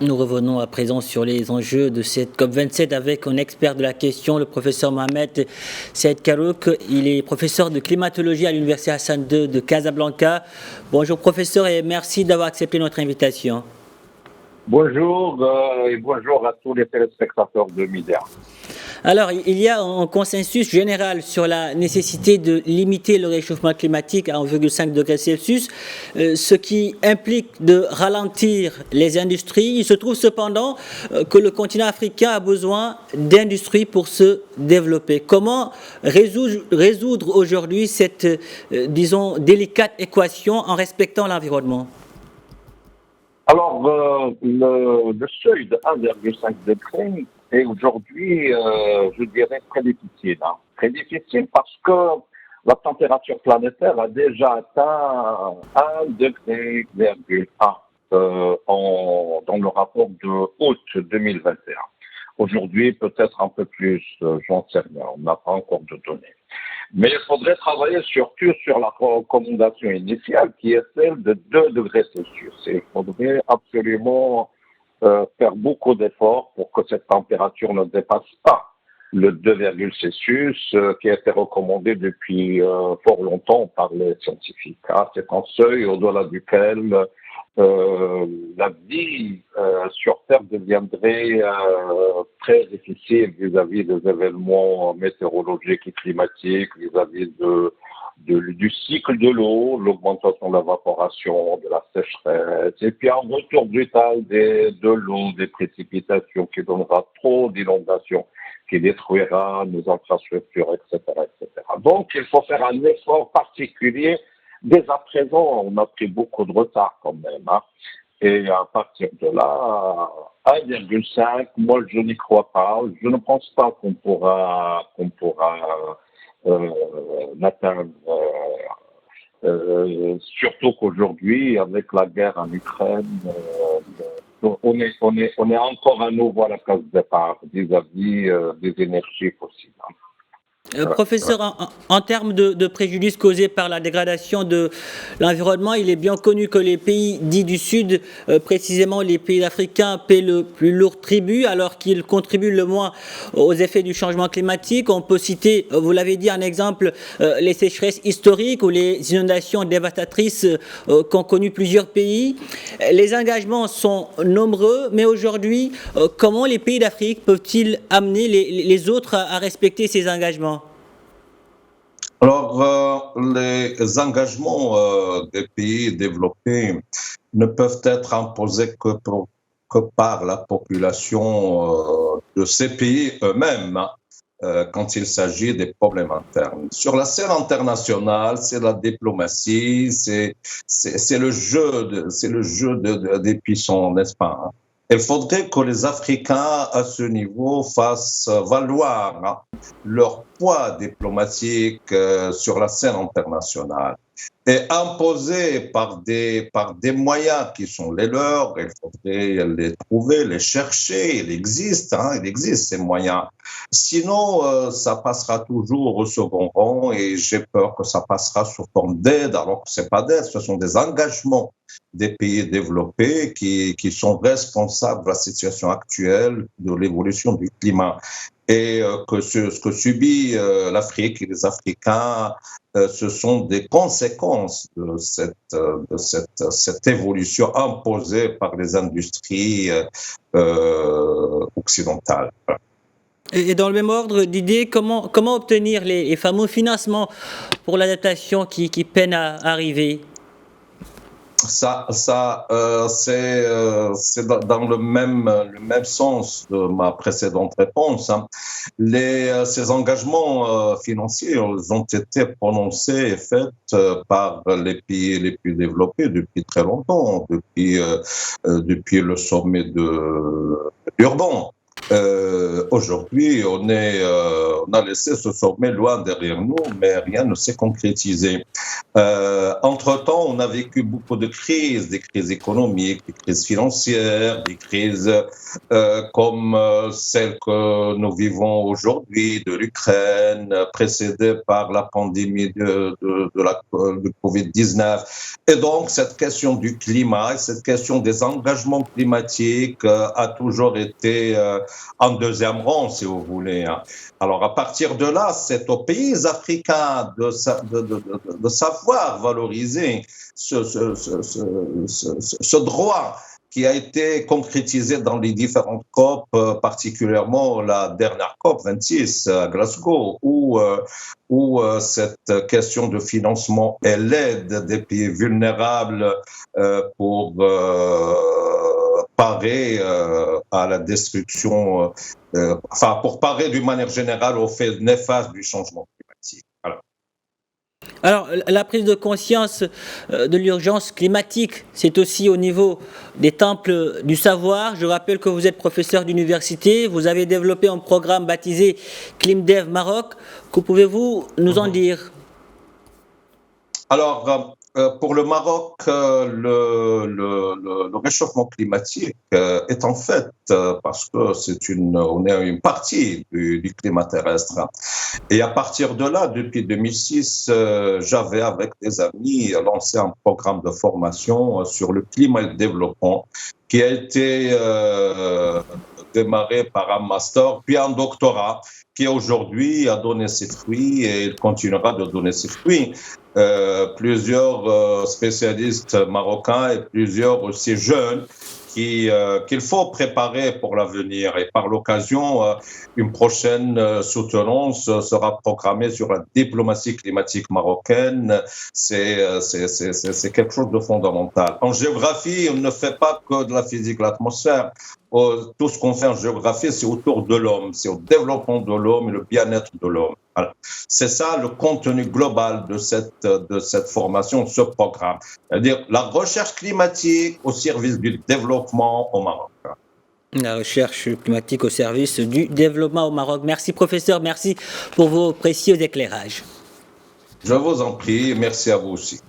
Nous revenons à présent sur les enjeux de cette COP27 avec un expert de la question, le professeur Mohamed Saïd Karouk. Il est professeur de climatologie à l'Université Hassan II de Casablanca. Bonjour professeur et merci d'avoir accepté notre invitation. Bonjour et bonjour à tous les téléspectateurs de Média. Alors, il y a un consensus général sur la nécessité de limiter le réchauffement climatique à 1,5 degré Celsius, ce qui implique de ralentir les industries. Il se trouve cependant que le continent africain a besoin d'industries pour se développer. Comment résoudre aujourd'hui cette, disons, délicate équation en respectant l'environnement ? Alors, le seuil de 1,5 degré est aujourd'hui, je dirais, très difficile. Très difficile parce que la température planétaire a déjà atteint 1 degré, dans le rapport de août 2021. Aujourd'hui, peut-être un peu plus, j'en sais rien, on n'a pas encore de données. Mais il faudrait travailler surtout sur la recommandation initiale qui est celle de 2 degrés Celsius. Et il faudrait absolument faire beaucoup d'efforts pour que cette température ne dépasse pas le 2 Celsius qui a été recommandé depuis fort longtemps par les scientifiques. C'est un seuil au-delà duquel la vie sur Terre deviendrait très difficile vis-à-vis des événements météorologiques et climatiques, vis-à-vis du cycle de l'eau, l'augmentation de l'évaporation, de la sécheresse, et puis un retour brutal de l'eau, des précipitations qui donnera trop d'inondations, qui détruira nos infrastructures, etc., etc. Donc, il faut faire un effort particulier. Dès à présent, on a pris beaucoup de retard quand même. Et à partir de là, 1,5, moi je n'y crois pas. Je ne pense pas qu'on pourra l'atteindre. Surtout qu'aujourd'hui, avec la guerre en Ukraine, on est encore à nouveau à la case départ vis-à-vis des énergies fossiles. Professeur, en termes de préjudices causés par la dégradation de l'environnement, il est bien connu que les pays dits du Sud, précisément les pays africains, paient le plus lourd tribut alors qu'ils contribuent le moins aux effets du changement climatique. On peut citer, vous l'avez dit, un exemple, les sécheresses historiques ou les inondations dévastatrices qu'ont connues plusieurs pays. Les engagements sont nombreux, mais aujourd'hui, comment les pays d'Afrique peuvent-ils amener les autres à respecter ces engagements ? Alors, les engagements des pays développés ne peuvent être imposés que par la population de ces pays eux-mêmes quand il s'agit des problèmes internes. Sur la scène internationale, c'est la diplomatie, c'est le jeu, des puissants, n'est-ce pas ? Il faudrait que les Africains, à ce niveau, fassent valoir leur poids diplomatique sur la scène internationale et imposés par des moyens qui sont les leurs. Il faudrait les trouver, les chercher. Il existe ces moyens. Sinon, ça passera toujours au second rang et j'ai peur que ça passera sous forme d'aide, alors que c'est pas d'aide, ce sont des engagements des pays développés qui sont responsables de la situation actuelle de l'évolution du climat. Et que ce que subit l'Afrique et les Africains, ce sont des conséquences de cette évolution imposée par les industries occidentales. Et dans le même ordre d'idées, comment obtenir les fameux financements pour l'adaptation qui peinent à arriver ? C'est dans le même sens de ma précédente réponse. Ces engagements financiers ont été prononcés et faits par les pays les plus développés depuis très longtemps, depuis le sommet de Durban. Aujourd'hui, on a laissé ce sommet loin derrière nous, mais rien ne s'est concrétisé. Entre-temps, on a vécu beaucoup de crises, des crises économiques, des crises financières, des crises comme celle que nous vivons aujourd'hui de l'Ukraine, précédée par la pandémie de Covid-19. Et donc, cette question du climat et cette question des engagements climatiques a toujours été en deuxième rang, si vous voulez. Alors, à partir de là, c'est aux pays africains de savoir valoriser ce droit qui a été concrétisé dans les différentes COP, particulièrement la dernière COP 26 à Glasgow, où cette question de financement et l'aide des pays vulnérables pour parer à la destruction, pour parer d'une manière générale aux faits néfastes du changement climatique. Voilà. Alors, la prise de conscience de l'urgence climatique, c'est aussi au niveau des temples du savoir. Je rappelle que vous êtes professeur d'université, vous avez développé un programme baptisé ClimDev Maroc. Que pouvez-vous nous en dire? Alors, pour le Maroc, le réchauffement climatique est en fait, parce que on est une partie du climat terrestre. Et à partir de là, depuis 2006, j'avais avec des amis lancé un programme de formation sur le climat et le développement qui a été démarré par un master, puis un doctorat qui aujourd'hui a donné ses fruits et il continuera de donner ses fruits. Plusieurs spécialistes marocains et plusieurs aussi jeunes qu'il faut préparer pour l'avenir. Et par l'occasion, une prochaine soutenance sera programmée sur la diplomatie climatique marocaine. C'est quelque chose de fondamental. En géographie, on ne fait pas que de la physique de l'atmosphère. Tout ce qu'on fait en géographie, c'est autour de l'homme, c'est au développement de l'homme et le bien-être de l'homme. Voilà. C'est ça le contenu global de cette formation, de ce programme. C'est-à-dire la recherche climatique au service du développement au Maroc. La recherche climatique au service du développement au Maroc. Merci professeur, merci pour vos précieux éclairages. Je vous en prie, merci à vous aussi.